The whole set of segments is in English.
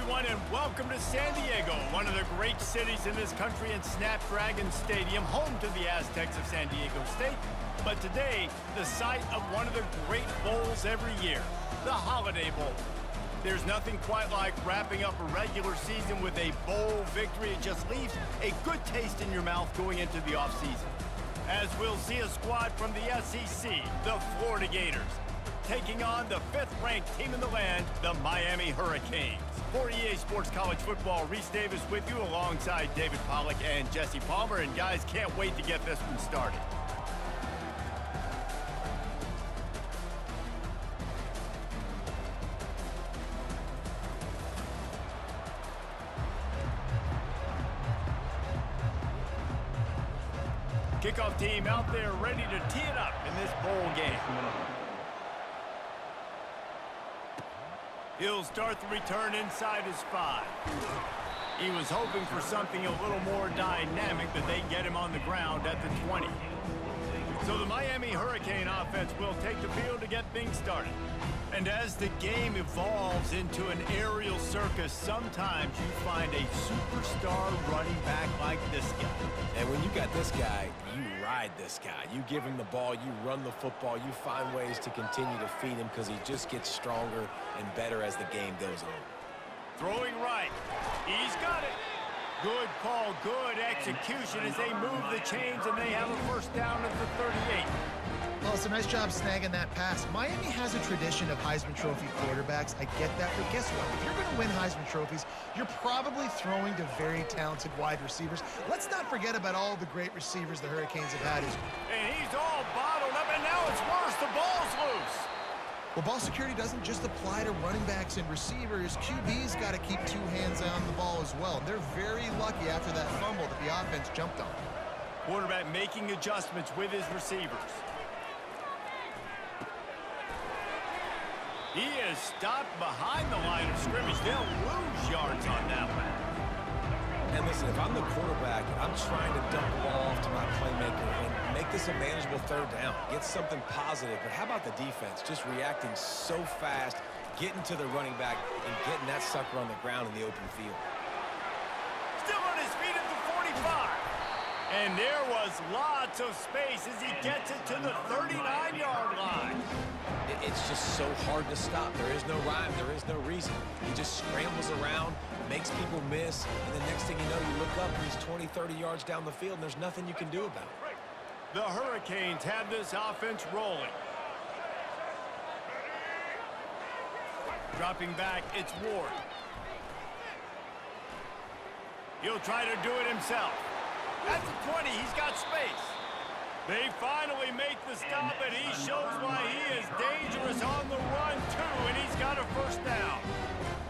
everyone, and welcome to San Diego, one of the great cities in this country, and Snapdragon Stadium, home to the Aztecs of San Diego State. But today, the site of one of the great bowls every year, the Holiday Bowl. There's nothing quite like wrapping up a regular season with a bowl victory. It just leaves a good taste in your mouth going into the offseason. As we'll see a squad from the SEC, the Florida Gators, taking on the 5th-ranked team in the land, the Miami Hurricanes. For EA Sports College Football, Reese Davis with you alongside David Pollack and Jesse Palmer. And guys, can't wait to get this one started. Kickoff team out there ready to tee it up in this bowl game. He'll start the return inside his 5. He was hoping for something a little more dynamic, but they get him on the ground at the 20. So the Miami Hurricane offense will take the field to get things started. And as the game evolves into an aerial circus, sometimes you find a superstar running back like this guy. And when you got this guy, you ride this guy. You give him the ball, you run the football, you find ways to continue to feed him because he just gets stronger and better as the game goes on. Throwing right. He's got it. Good call, good execution as they move the chains, and they have a first down at the 38. Well, it's a nice job snagging that pass. Miami has a tradition of Heisman Trophy quarterbacks. I get that, but guess what? If you're going to win Heisman Trophies, you're probably throwing to very talented wide receivers. Let's not forget about all the great receivers the Hurricanes have had. And he's all bottled up, and now it's worse. The ball's loose. Well, ball security doesn't just apply to running backs and receivers. QB's got to keep 2 hands on the ball as well. They're very lucky after that fumble that the offense jumped on. Quarterback making adjustments with his receivers. He is stopped behind the line of scrimmage. They'll lose yards on that one. And listen, if I'm the quarterback, I'm trying to dump the ball off to my playmaker and make this a manageable 3rd down. Get something positive. But how about the defense? Just reacting so fast, getting to the running back, and getting that sucker on the ground in the open field. Still on his feet at the 45. And there was lots of space as he gets it to the 39-yard line. It's just so hard to stop. There is no rhyme. There is no reason. He just scrambles around, makes people miss, and the next thing you know, you look up and he's 20, 30 yards down the field, and there's nothing you can do about it. The Hurricanes have this offense rolling. Dropping back, it's Ward. He'll try to do it himself. At the 20, he's got space. They finally make the stop, and he shows why he is dangerous on the run, too, and he's got a first down.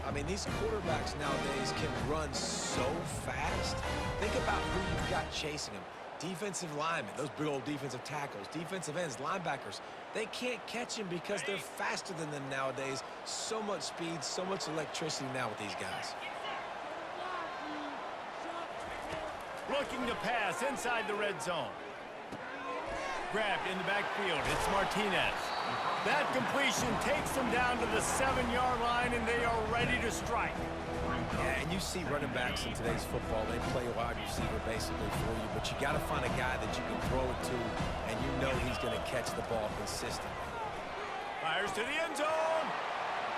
I mean, these quarterbacks nowadays can run so fast. Think about who you've got chasing them. Defensive linemen, those big old defensive tackles, defensive ends, linebackers. They can't catch him because they're faster than them nowadays. So much speed, so much electricity now with these guys. Looking to pass inside the red zone. Grabbed in the backfield. It's Martinez. That completion takes them down to the 7-yard line, and they are ready to strike. Yeah, and you see running backs in today's football, they play a wide receiver basically for you, but you got to find a guy that you can throw it to, and you know he's going to catch the ball consistently. Fires to the end zone,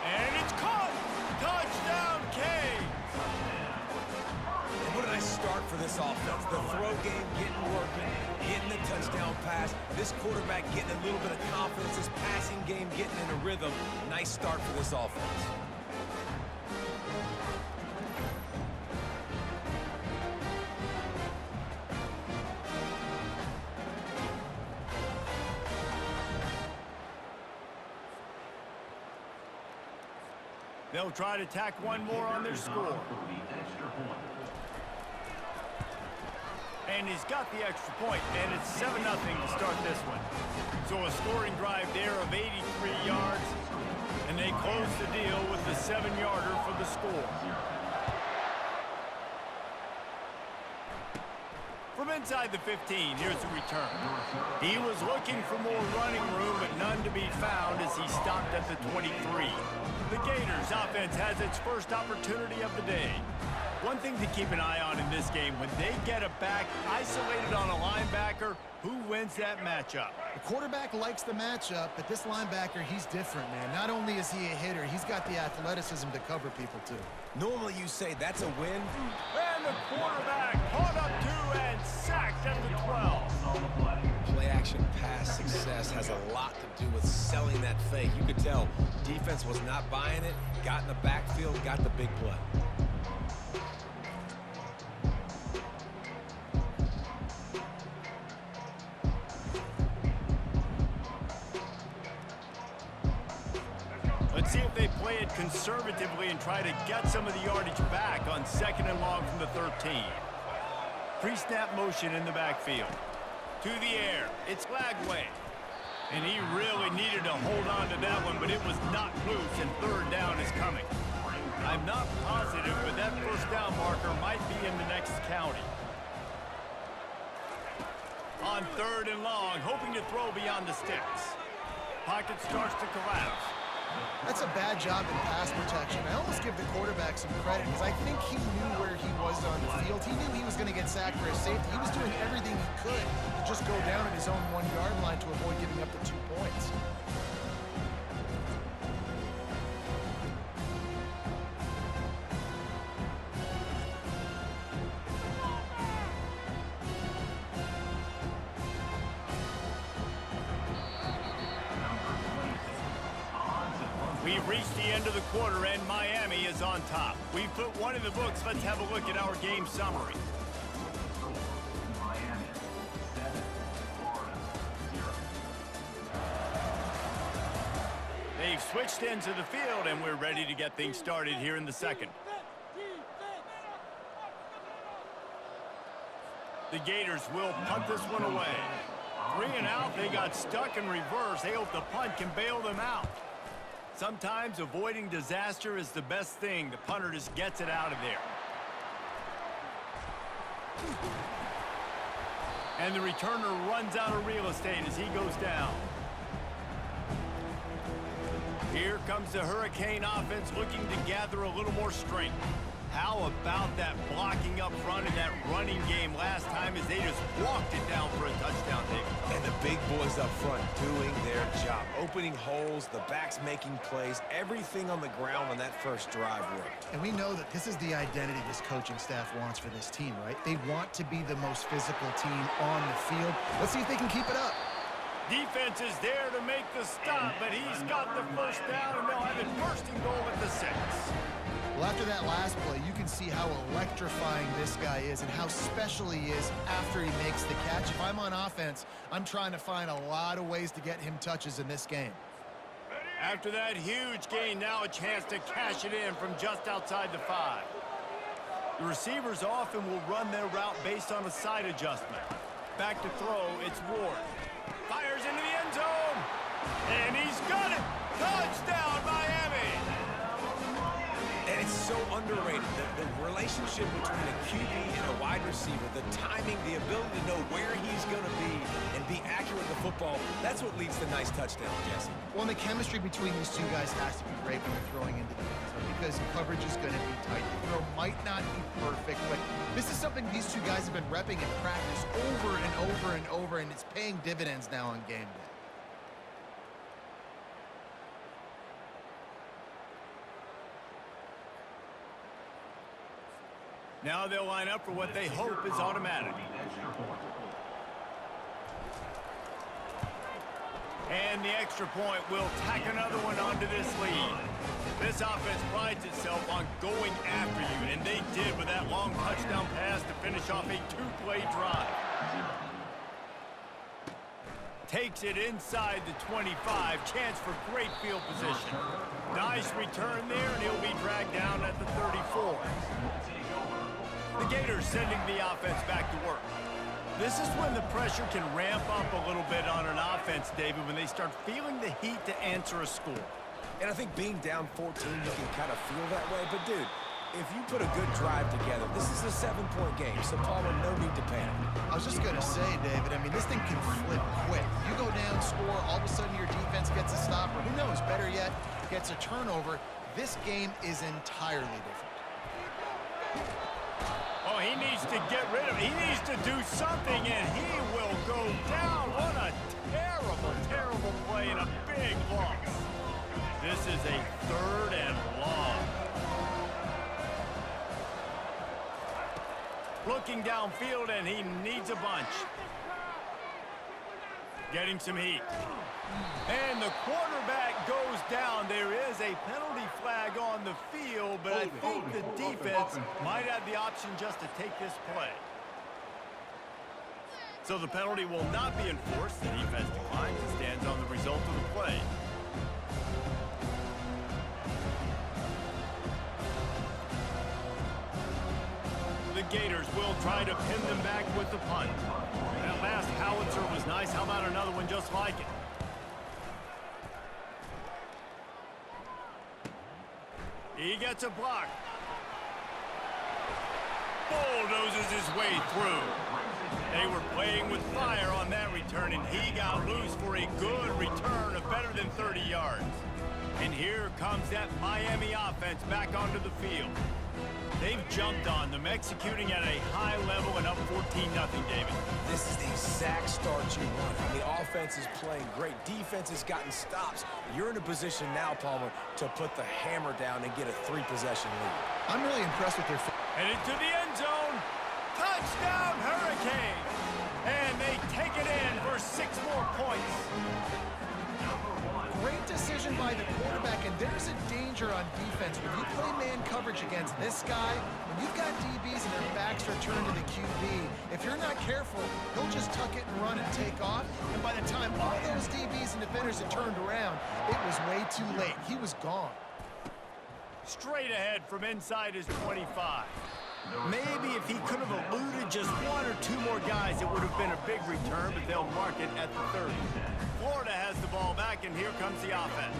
and it's caught. Touchdown, Canes. What a nice start for this offense. The throw game getting working, hitting the touchdown pass. This quarterback getting a little bit of confidence. This passing game getting in a rhythm. Nice start for this offense. They'll try to tack one more on their score. And he's got the extra point, and it's 7-0 to start this one. So a scoring drive there of 83 yards, and they close the deal with the 7-yarder for the score. From inside the 15. Here's the return. He was looking for more running room, but none to be found as he stopped at the 23. The Gators offense has its first opportunity of the day. One thing to keep an eye on in this game, when they get a back isolated on a linebacker, who wins that matchup? The quarterback likes the matchup, but this linebacker, he's different, man. Not only is he a hitter, he's got the athleticism to cover people, too. Normally you say that's a win. And the quarterback caught up to and sacked at the 12. Play-action pass success has a lot to do with selling that fake. You could tell defense was not buying it, got in the backfield, got the big play. Let's see if they play it conservatively and try to get some of the yardage back on 2nd and long from the 13. Pre-snap motion in the backfield. To the air. It's Lagway. And he really needed to hold on to that one, but it was not loose, and 3rd down is coming. I'm not positive, but that 1st down marker might be in the next county. On 3rd and long, hoping to throw beyond the sticks. Pocket starts to collapse. That's a bad job in pass protection. I almost give the quarterback some credit because I think he knew where he was on the field. He knew he was going to get sacked for his safety. He was doing everything he could to just go down at his own 1-yard line to avoid giving up the 2 points. We've reached the end of the quarter, and Miami is on top. We've put one in the books. Let's have a look at our game summary. They've switched into the field, and we're ready to get things started here in the 2nd. The Gators will punt this one away. 3 and out. They got stuck in reverse. They hope the punt can bail them out. Sometimes avoiding disaster is the best thing. The punter just gets it out of there. And the returner runs out of real estate as he goes down. Here comes the Hurricane offense looking to gather a little more strength. How about that blocking up front in that running game last time as they just walked it down for a touchdown, David? And the big boys up front doing their job. Opening holes, the backs making plays, everything on the ground on that first drive worked. And we know that this is the identity this coaching staff wants for this team, right? They want to be the most physical team on the field. Let's see if they can keep it up. Defense is there to make the stop, but he's got the 1st down, and they'll have it 1st and goal at the 6. Well, after that last play, you can see how electrifying this guy is and how special he is after he makes the catch. If I'm on offense, I'm trying to find a lot of ways to get him touches in this game. After that huge gain, now a chance to cash it in from just outside the 5. The receivers often will run their route based on a side adjustment. Back to throw, it's Ward. Fires into the end zone, and he's got it! Touchdown, Miami! And it's so underrated, the relationship between a QB and a wide receiver, the timing, the ability to know where he's going to be and be accurate with the football, that's what leads to nice touchdowns, Jesse. Well, and the chemistry between these two guys has to be great when you're throwing into the end zone because coverage is going to be tight. The throw might not be perfect, but this is something these two guys have been repping in practice over and over and over, and it's paying dividends now on game day. Now they'll line up for what they hope is automatic. And the extra point will tack another one onto this lead. This offense prides itself on going after you, and they did with that long touchdown pass to finish off a 2-play drive. Takes it inside the 25. Chance for great field position. Nice return there, and he'll be dragged down at the 34. The Gators sending the offense back to work. This is when the pressure can ramp up a little bit on an offense, David, when they start feeling the heat to answer a score. And I think being down 14, you can kind of feel that way. But, dude, if you put a good drive together, this This is a 7-point game, so Palmer, no need to panic. I was just going to say, David, I mean, this thing can flip quick. You go down, score, all of a sudden your defense gets a stop, or who knows, better yet, gets a turnover. This game is entirely different. Oh, he needs to get rid of it. He needs to do something, and he will go down. What a terrible, terrible play and a big loss. This is a 3rd and long. Looking downfield, and he needs a bunch. Getting some heat. And the quarterback goes down. There is a penalty flag on the field, but I think the defense might have the option just to take this play. So the penalty will not be enforced. The defense declines and stands on the result of the play. The Gators will try to pin them back with the punt. That last howitzer was nice. How about another one just like it? He gets a block. Bulldozes his way through. They were playing with fire on that return, and he got loose for a good return of better than 30 yards. And here comes that Miami offense back onto the field. They've jumped on them, executing at a high level and up 14-0, David. This is the exact start you want. I mean, offense is playing great. Defense has gotten stops. You're in a position now, Palmer, to put the hammer down and get a 3-possession lead. I'm really impressed with their... Headed to the end zone. Touchdown, Hurricane! And they take it in for 6 more points. Great decision by the quarterback, and there's a danger on defense. When you play man coverage against this guy, when you've got DBs and their backs are turned to the QB, if you're not careful, he'll just tuck it and run and take off. And by the time all those DBs and defenders had turned around, it was way too late. He was gone. Straight ahead from inside his 25. Maybe if he could have eluded just 1 or 2 more guys, it would have been a big return, but they'll mark it at the 30. Florida has the ball back, and here comes the offense.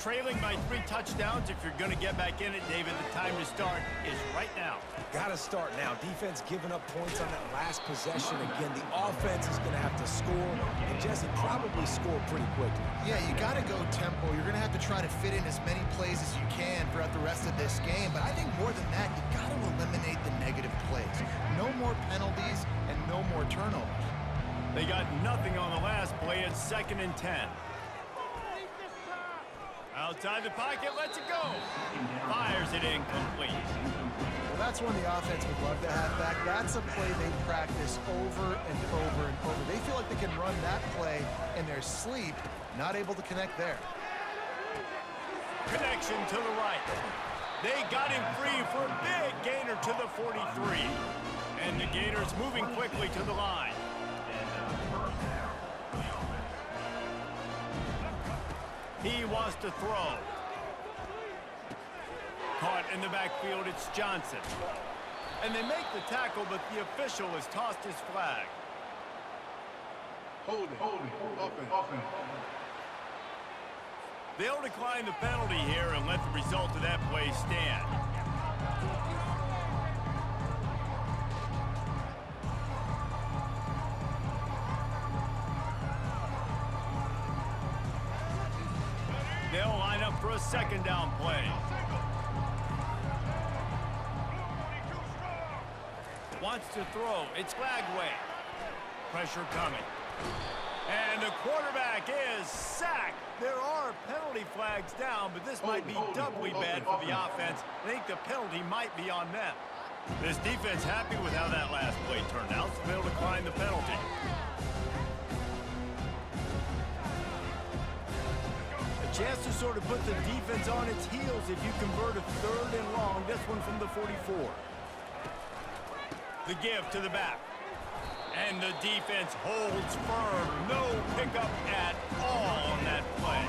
Trailing by 3 touchdowns. If you're going to get back in it, David, the time to start is right now. Got to start now. Defense giving up points on that last possession. Again, the offense is going to have to score, and Jesse probably score pretty quickly. Yeah, you got to go tempo. You're going to have to try to fit in as many plays as you can throughout the rest of this game. But I think more than that, you got to eliminate the negative plays. No more penalties and no more turnovers. They got nothing on the last play. It's 2nd and 10. Outside the pocket, lets it go. Fires it incomplete. Well, that's one the offense would love to have back. That's a play they practice over and over and over. They feel like they can run that play in their sleep, not able to connect there. Connection to the right. They got him free for a big gainer to the 43. And the Gators moving quickly to the line. He wants to throw. Caught in the backfield, it's Johnson. And they make the tackle, but the official has tossed his flag. Hold it. Offense. They'll decline the penalty here and let the result of that play stand. They'll line up for a 2nd down play. Wants to throw. It's Lagway. Pressure coming. And the quarterback is sacked. There are penalty flags down, but this might be doubly bad for the offense. I think the penalty might be on them. This defense happy with how that last play turned out, so they'll decline the penalty. A chance to sort of put the defense on its heels if you convert a 3rd and long. This one from the 44. The give to the back. And the defense holds firm. No pickup at all on that play.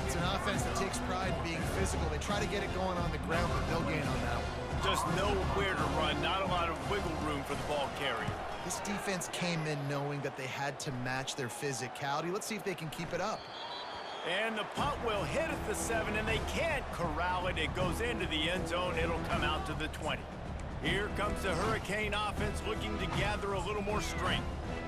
It's an offense that takes pride in being physical. They try to get it going on the ground, but they'll gain on that one. Just nowhere to run. Not a lot of wiggle room for the ball carrier. This defense came in knowing that they had to match their physicality. Let's see if they can keep it up. And the punt will hit at the 7, and they can't corral it. It goes into the end zone. It'll come out to the 20. Here comes the Hurricane offense looking to gather a little more strength.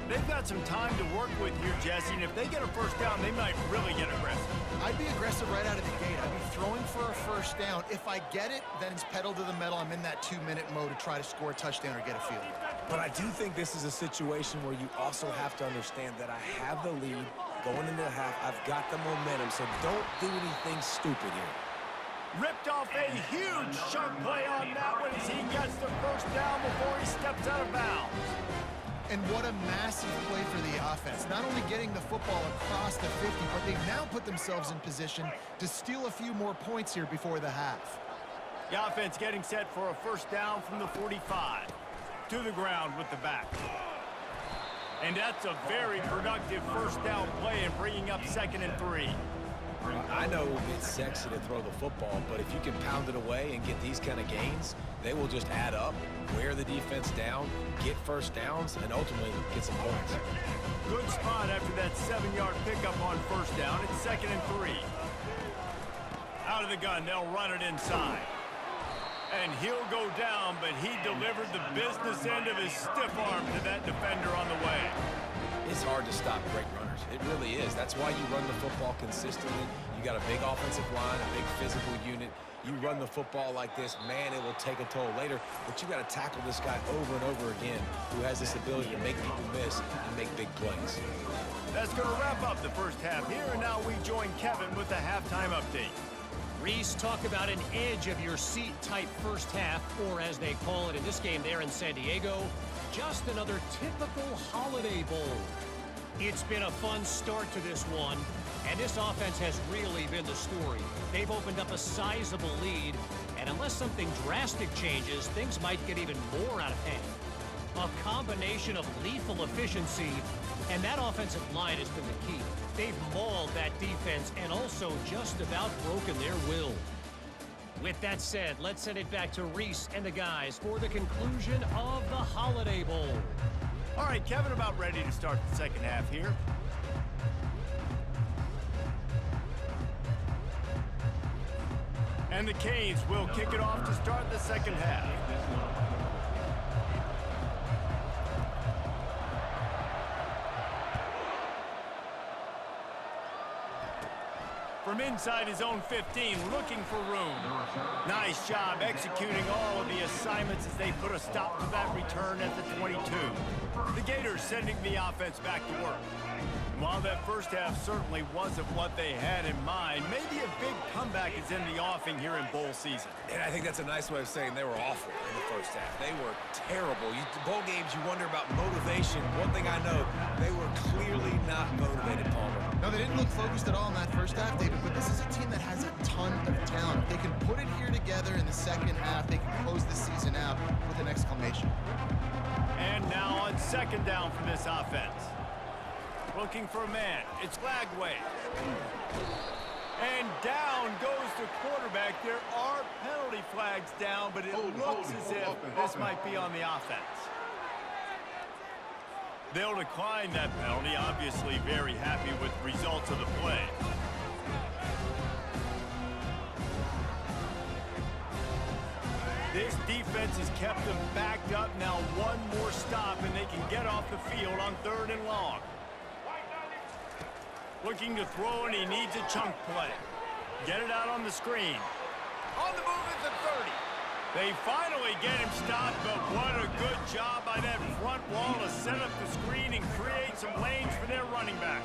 They've got some time to work with here, Jesse, and if they get a first down, they might really get aggressive. I'd be aggressive right out of the gate. I'd be throwing for a first down. If I get it, then it's pedal to the metal. I'm in that 2-minute mode to try to score a touchdown or get a field goal. But I do think this is a situation where you also have to understand that I have the lead going into the half. I've got the momentum, so don't do anything stupid here. Ripped off a huge chunk play on that one as he gets the first down before he steps out of bounds. And what a massive play for the offense. Not only getting the football across the 50, but they've now put themselves in position to steal a few more points here before the half. The offense getting set for a first down from the 45. To the ground with the back. And that's a very productive first down play and bringing up 2nd and 3. I know it's sexy to throw the football, but if you can pound it away and get these kind of gains, they will just add up, wear the defense down, get first downs, and ultimately get some points. Good spot after that 7-yard pickup on first down. It's 2nd and 3. Out of the gun, they'll run it inside. And he'll go down, but he delivered the business end of his stiff arm to that defender on the way. It's hard to stop great runners. It really is. That's why you run the football consistently. You got a big offensive line, a big physical unit. You run the football like this, man, it will take a toll later. But you got to tackle this guy over and over again who has this ability to make people miss and make big plays. That's going to wrap up the first half here, and now we join Kevin with the halftime update. Reese, talk about an edge-of-your-seat type first half, or as they call it in this game there in San Diego, just another typical Holiday Bowl. It's been a fun start to this one, and this offense has really been the story. They've opened up a sizable lead, and unless something drastic changes, things might get even more out of hand. A combination of lethal efficiency, and that offensive line has been the key. They've mauled that defense and also just about broken their will. With that said, let's send it back to Reese and the guys for the conclusion of the Holiday Bowl. All right, Kevin, about ready to start the second half here. And the Canes will kick it off to start the second half. From inside his own 15, looking for room. Nice job executing all of the assignments as they put a stop to that return at the 22. The Gators sending the offense back to work. And while that first half certainly wasn't what they had in mind, maybe a big comeback is in the offing here in bowl season. And I think that's a nice way of saying they were awful in the first half. They were terrible. Bowl games, you wonder about motivation. One thing I know, they were clearly not motivated, Palmer. No, they didn't look focused at all in that first half, David, but this is a team that has a ton of talent. If they can put it here together in the second half, they can close the season out with an exclamation. And now on second down for this offense. Looking for a man. It's Flagway. And down goes the quarterback. There are penalty flags down, but it looks as if this might be on the offense. They'll decline that penalty, obviously very happy with the results of the play. This defense has kept them backed up. Now one more stop, and they can get off the field on 3rd and long. Looking to throw, and he needs a chunk play. Get it out on the screen. On the move at the 30. They finally get him stopped, but what a good job by that front wall to set up the screen and create some lanes for their running back.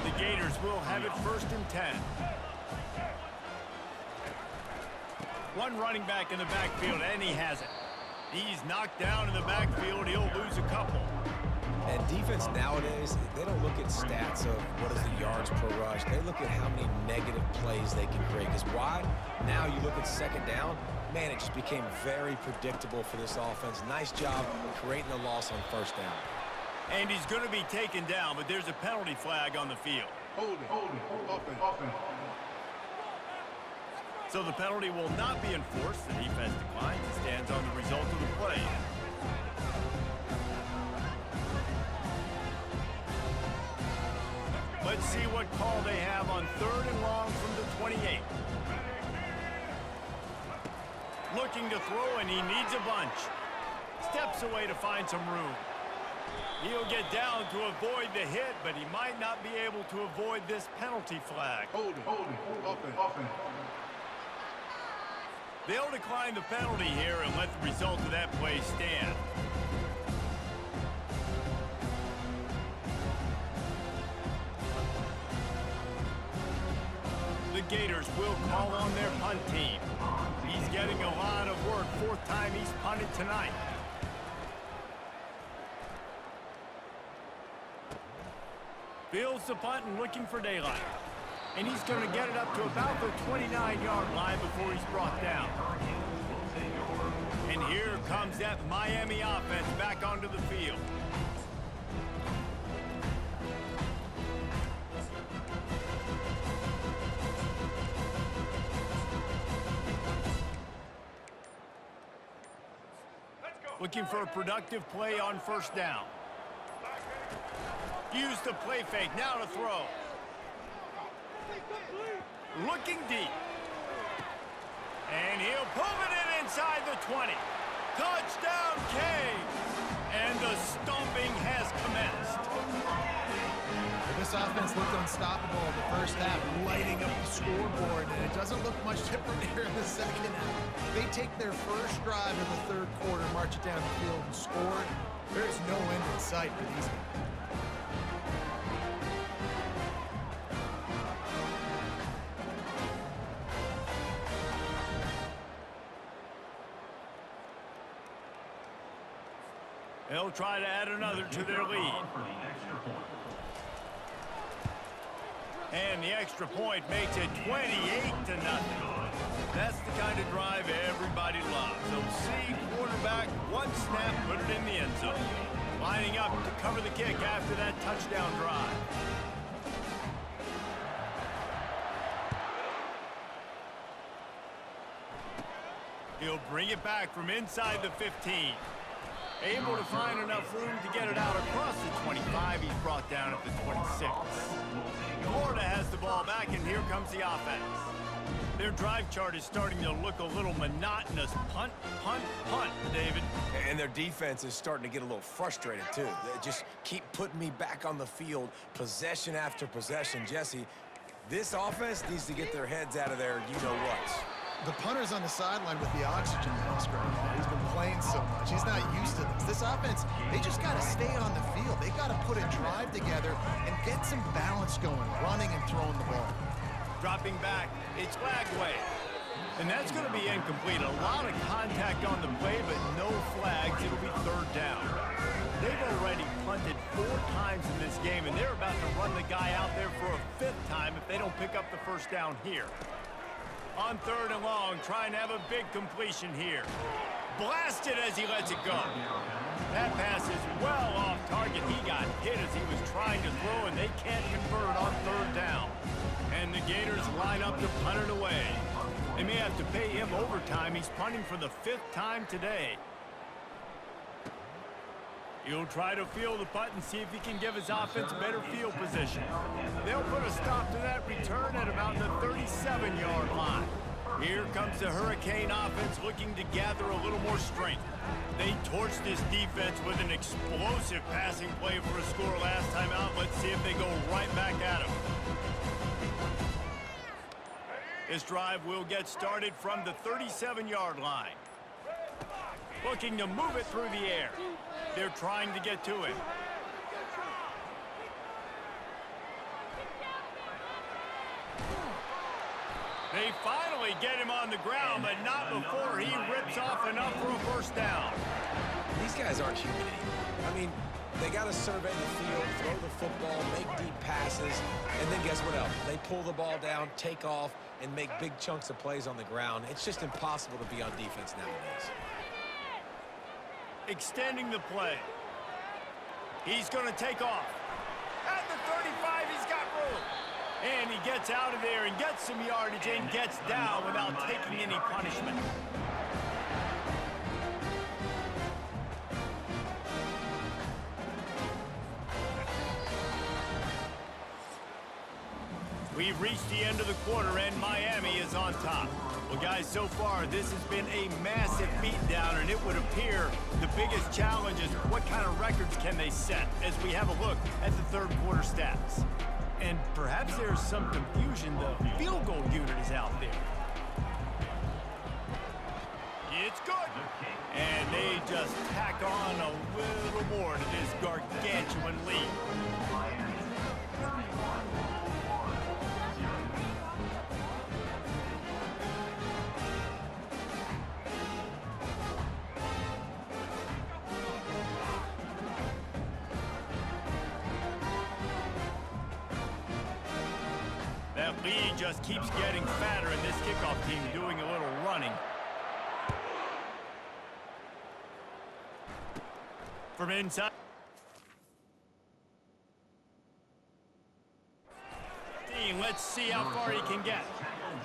The Gators will have it 1st and 10. One running back in the backfield, and he has it. He's knocked down in the backfield. He'll lose a couple. And defense nowadays, they don't look at stats of what is the yards per rush. They look at how many negative plays they can create. Because why? Now you look at second down, man, it just became very predictable for this offense. Nice job creating the loss on first down. And he's going to be taken down, but there's a penalty flag on the field. Hold it, offense. So the penalty will not be enforced. The defense declines and stands on the result of the play. Let's see what call they have on 3rd and long from the 28. looking to throw, and he needs a bunch. Steps away to find some room. He'll get down to avoid the hit, but he might not be able to avoid this penalty flag. Hold it. Offense. They'll decline the penalty here and let the result of that play stand. The Gators will call on their punt team. He's getting a lot of work. Fourth time he's punted tonight. Fields the punt and looking for daylight. And he's going to get it up to about the 29-yard line before he's brought down. And here comes that Miami offense back onto the field. Looking for a productive play on first down. Use the play fake, now to throw. Looking deep. And he'll pull it in inside the 20. Touchdown, Canes! And the stomping has commenced. This offense looked unstoppable in the first half, lighting up the scoreboard, and it doesn't look much different here in the second half. They take their first drive in the third quarter, march it down the field, and score. There's no end in sight for these guys. They'll try to add another to their lead. And the extra point makes it 28-0. That's the kind of drive everybody loves. So see quarterback, one snap, put it in the end zone. Lining up to cover the kick after that touchdown drive. He'll bring it back from inside the 15. Able to find enough room to get it out across the 25. He's brought down at the 26. Florida has the ball back, and here comes the offense. Their drive chart is starting to look a little monotonous. Punt, punt, punt, David. And their defense is starting to get a little frustrated, too. They just keep putting me back on the field, possession after possession. Jesse, this offense needs to get their heads out of there, you-know-what. The punter's on the sideline with the oxygen mask right now. He's been playing so much. He's not used to this. This offense, they just got to stay on the field. They got to put a drive together and get some balance going, running and throwing the ball. Dropping back, it's flag way. And that's going to be incomplete. A lot of contact on the play, but no flags. It'll be third down. They've already punted 4 times in this game, and they're about to run the guy out there for a 5th time if they don't pick up the first down here. On third and long, trying to have a big completion here. Blasted as he lets it go. That pass is well off target. He got hit as he was trying to throw, and they can't convert on third down. And the Gators line up to punt it away. They may have to pay him overtime. He's punting for the 5th time today. He'll try to field the punt and see if he can give his offense better field position. They'll put a stop to that return at about the 37-yard line. Here comes the Hurricane offense looking to gather a little more strength. They torched this defense with an explosive passing play for a score last time out. Let's see if they go right back at him. This drive will get started from the 37-yard line. Looking to move it through the air. They're trying to get to him. They finally get him on the ground, but not before he rips off enough for a first down. These guys aren't human. I mean, they got to survey the field, throw the football, make deep passes, and then guess what else? They pull the ball down, take off, and make big chunks of plays on the ground. It's just impossible to be on defense nowadays. Extending the play. He's going to take off. At the 35, he's got room. And he gets out of there and gets some yardage and gets down without taking any punishment. We've reached the end of the quarter, and Miami is on top. Well, guys, so far, this has been a massive beatdown, and it would appear the biggest challenge is what kind of records can they set as we have a look at the third quarter stats. And perhaps there's some confusion. The field goal unit is out there. It's good. And they just tack on a little more to this gargantuan lead. That lead just keeps getting fatter, and this kickoff team doing a little running. From inside. Let's see how far he can get.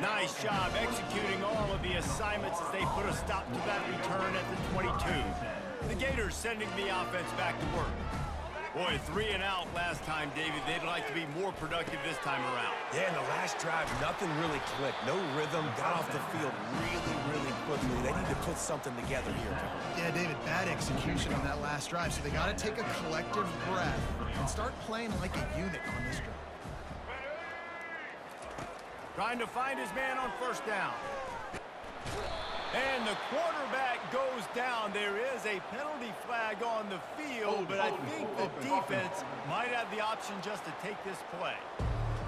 Nice job executing all of the assignments as they put a stop to that return at the 22. The Gators sending the offense back to work. Boy, 3 and out last time, David. They'd like to be more productive this time around. Yeah, in the last drive, nothing really clicked. No rhythm, got off the field really quickly. They need to put something together here. Yeah, David, bad execution on that last drive, so they got to take a collective breath and start playing like a unit on this drive. Trying to find his man on first down. And the quarterback goes down. There is a penalty flag on the field, but I think the defense might have the option just to take this play.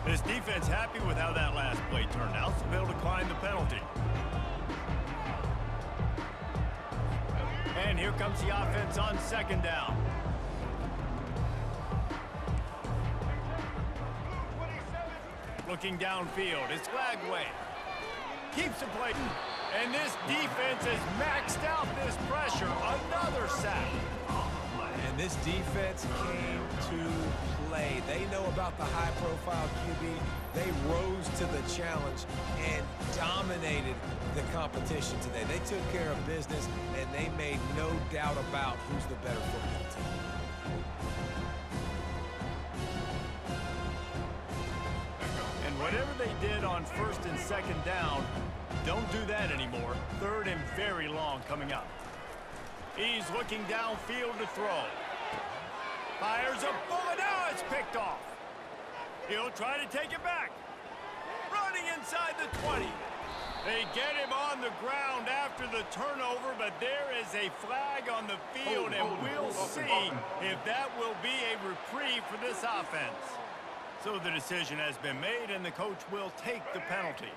This defense happy with how that last play turned out, so they'll decline the penalty. And here comes the offense on second down. Looking downfield, it's Flagway. Keeps the play. And this defense has maxed out this pressure. Another sack. And this defense came to play. They know about the high-profile QB. They rose to the challenge and dominated the competition today. They took care of business, and they made no doubt about who's the better football team. And whatever they did on first and second down, don't do that anymore. Third and very long coming up. He's looking downfield to throw. Fires a bullet. Now it's picked off. He'll try to take it back. Running inside the 20. They get him on the ground after the turnover, but there is a flag on the field, and we'll see if that will be a reprieve for this offense. So the decision has been made, and the coach will take the penalty.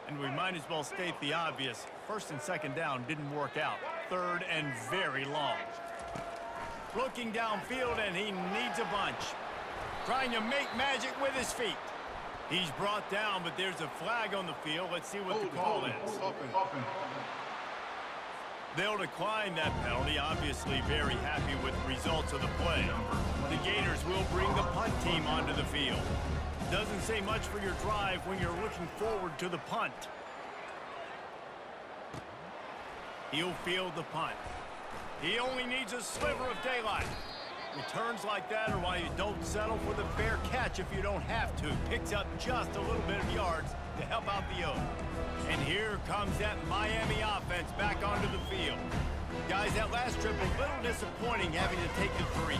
And we might as well state the obvious. First and second down didn't work out. Third and very long. Looking downfield, and he needs a bunch. Trying to make magic with his feet. He's brought down, but there's a flag on the field. Let's see what the call is. They'll decline that penalty. Obviously very happy with the results of the play. The Gators will bring the punt team onto the field. Doesn't say much for your drive when you're looking forward to the punt. He'll field the punt. He only needs a sliver of daylight. Returns like that are why you don't settle for the fair catch if you don't have to. Picks up just a little bit of yards to help out the O. And here comes that Miami offense back onto the field. Guys, that last trip a little disappointing having to take the 3.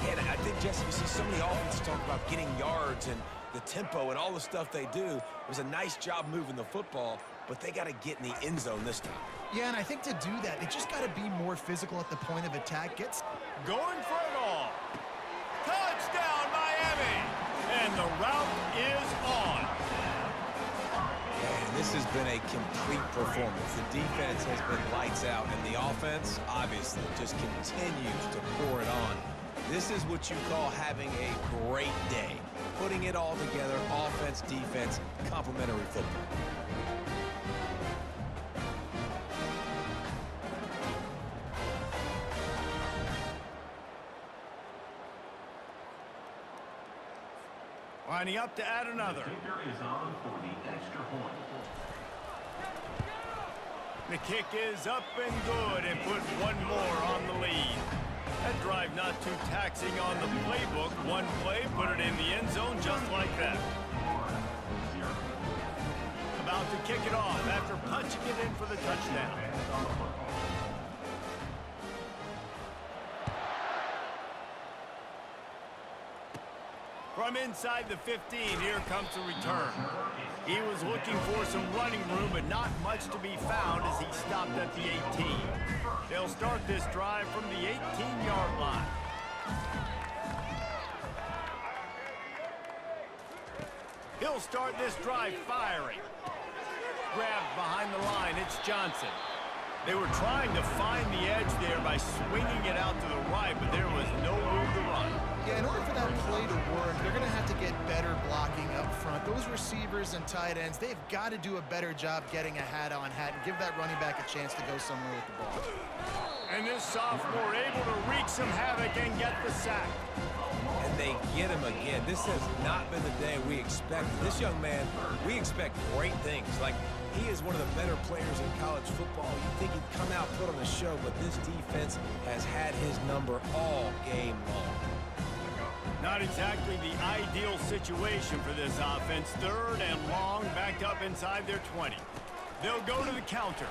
Yeah, and I think, Jesse, you see so many offenses talk about getting yards and the tempo and all the stuff they do. It was a nice job moving the football, but they got to get in the end zone this time. Yeah, and I think to do that, they just got to be more physical at the point of attack. Going for it all. Touchdown, Miami! And the route is on. And this has been a complete performance. The defense has been lights out, and the offense, obviously, just continues to pour it on. This is what you call having a great day. Putting it all together, offense, defense, complementary football. Lining up to add another. The kick is up and good, and put one more on the lead. That drive not too taxing on the playbook. One play, put it in the end zone just like that. About to kick it off after punching it in for the touchdown. From inside the 15, here comes the return. He was looking for some running room, but not much to be found as he stopped at the 18. They'll start this drive from the 18-yard line. He'll start this drive firing. Grabbed behind the line, it's Johnson. They were trying to find the edge there by swinging it out to the right, but there was no room to run. Yeah, in order for that play to work, they're going to have to get better blocking up front. Those receivers and tight ends, they've got to do a better job getting a hat-on-hat and give that running back a chance to go somewhere with the ball. And this sophomore able to wreak some havoc and get the sack. And they get him again. This has not been the day we expected. This young man, we expect great things. Like, he is one of the better players in college football. You'd think he'd come out, put on a show, but this defense has had his number all game long. Not exactly the ideal situation for this offense. 3rd and long, backed up inside their 20. They'll go to the counter.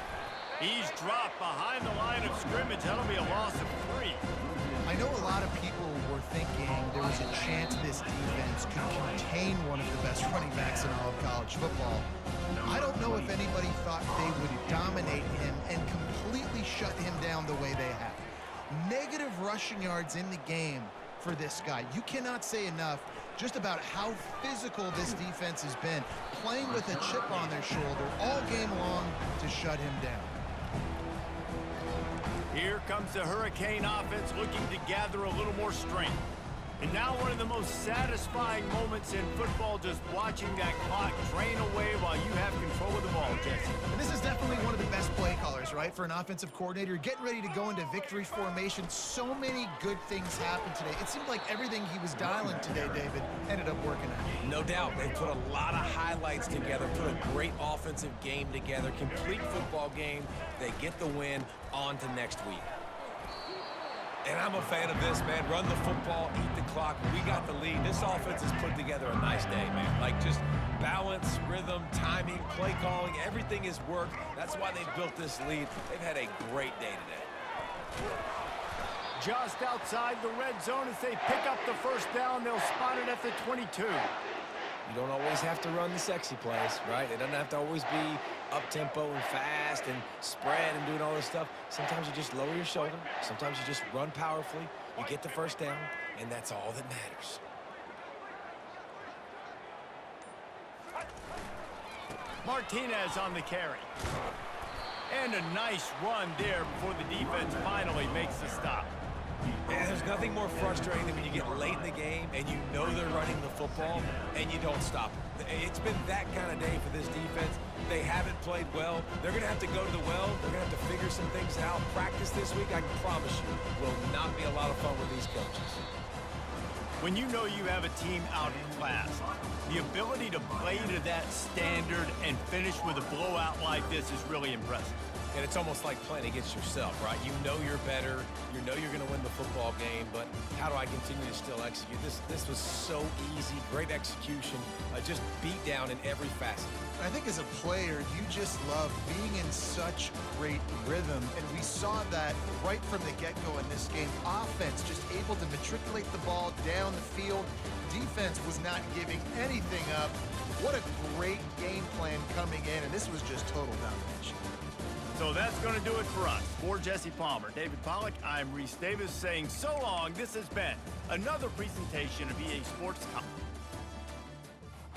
He's dropped behind the line of scrimmage. That'll be a loss of 3. I know a lot of people were thinking there was a chance this defense could contain one of the best running backs in all of college football. I don't know if anybody thought they would dominate him and completely shut him down the way they have. Negative rushing yards in the game for this guy. You cannot say enough just about how physical this defense has been, playing with a chip on their shoulder all game long to shut him down. Here comes the Hurricane offense looking to gather a little more strength. And now one of the most satisfying moments in football, just watching that clock drain away while you have control of the ball, Jesse. And this is definitely one of the best play callers, right, for an offensive coordinator. Getting ready to go into victory formation. So many good things happened today. It seemed like everything he was dialing today, David, ended up working out. No doubt. They put a lot of highlights together, put a great offensive game together, complete football game. They get the win. On to next week. And I'm a fan of this, man. Run the football, eat the clock. We got the lead. This offense has put together a nice day, man. Like, just balance, rhythm, timing, play calling, everything has worked. That's why they've built this lead. They've had a great day today. Just outside the red zone as they pick up the first down. They'll spot it at the 22. You don't always have to run the sexy plays, right? It doesn't have to always be up-tempo and fast and spread and doing all this stuff. Sometimes you just lower your shoulder. Sometimes you just run powerfully. You get the first down, and that's all that matters. Martinez on the carry. And a nice run there before the defense finally makes the stop. And there's nothing more frustrating than when you get late in the game and you know they're running the football and you don't stop them. It's been that kind of day for this defense. They haven't played well. They're going to have to go to the well. They're going to have to figure some things out. Practice this week, I can promise you, will not be a lot of fun with these coaches. When you know you have a team out of class, the ability to play to that standard and finish with a blowout like this is really impressive. And it's almost like playing against yourself, right? You know you're better. You know you're going to win the football game, but how do I continue to still execute? This was so easy. Great execution. Just beat down in every facet. I think as a player, you just love being in such great rhythm, and we saw that right from the get-go in this game. Offense just able to matriculate the ball down the field. Defense was not giving anything up. What a great game plan coming in, and this was just total domination. So that's going to do it for us. For Jesse Palmer, David Pollack, I'm Reese Davis saying so long. This has been another presentation of EA Sports.